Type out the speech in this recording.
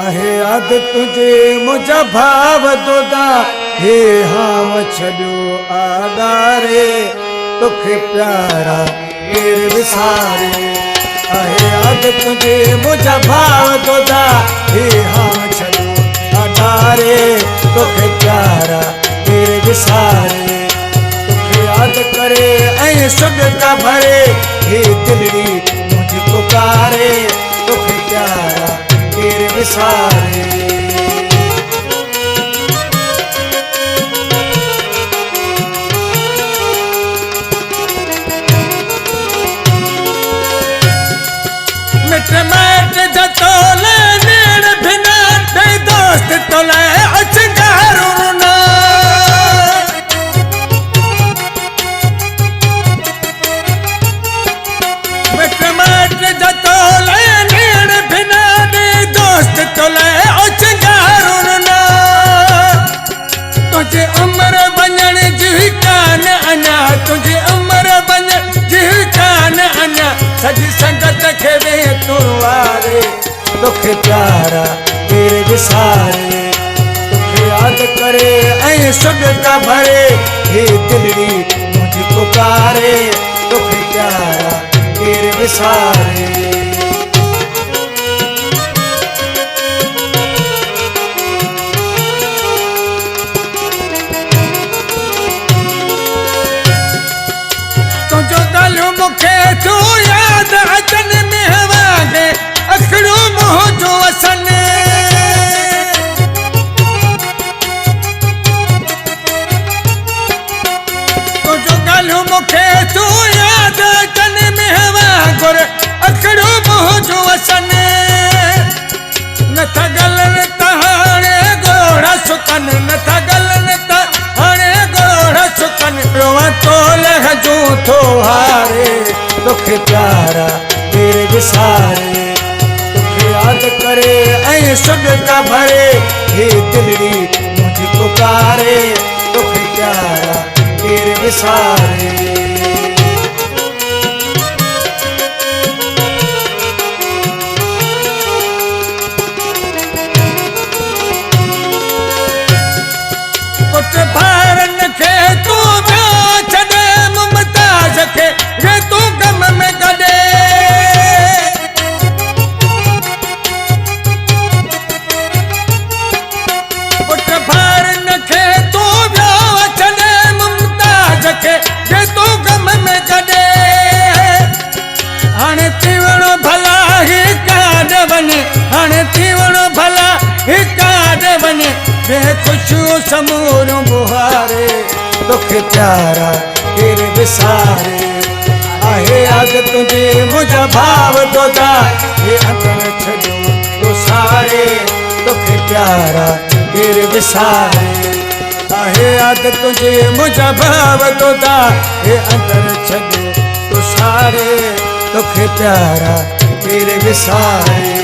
आहे याद तुझे मुझा भाव दोदा हे हाम छॾियो आदारे तोखे प्यारा केर विसारे आहे याद तुझे मुझा भाव दोदा हे हाम छॾियो आदारे तोखे प्यारा केर विसारे तोखे याद करे ऐं सदका भरे हे दिलड़ी मुझ पुकारे तोखे प्यारा केर विसारे मिट माइट जा तोले नेड़ भिना दे दोस्त तोले अचगारू ना मिट माइट जा तोले नेड़ भिना दे दोस्त तोले अचगारू ना तुझे उम्र वञण जी कान अञा तुझे उम्र वञण जी कान अञा सजी संगत खे वे तुरवारे तोखे प्यारा केर विसारे तोखे याद करे ऐं सदका भरे हे दिलड़ी मुझ पुकारे तोखे प्यारा केर विसारे तुझो गलू मुखे तू याद अचन में हवागे अखड़ू मुंह जो असन तुझो गलू मुखे तू याद अचन में हवागुर अखड़ू मुंह जो असन नथा गलन तहाणे गोड़ा सुकन नथा गलन तहाणे गोड़ा सुकन रोवा तो लह जू थो हारे तोखे प्यारा केर विसारे तोखे याद करे ऐं सदका भरे हे दिलड़ी मुझ पुकारे तोखे प्यारा केर विसारे पुट भारन खे तू वियो छॾे मुमताज खे रे तू गम में गॾे पुट भारन खे तू वियो छॾे मुमताज खे रे तू गम में गॾे हाणे थी वणो भला ही काॾ वञे हाणे थी वणो भला ही काॾ वञे बेखुशियूं समूरियूं बुहारे तोखे प्यारा केर विसारे आहे याद तुझे मुझा भाव दोदा हे अंदर छॾियो तो सारे तोखे प्यारा केर विसारे आहे याद तुझे मुझा भाव दोदा हे अंदर छॾियो तो सारे तोखे प्यारा केर विसारे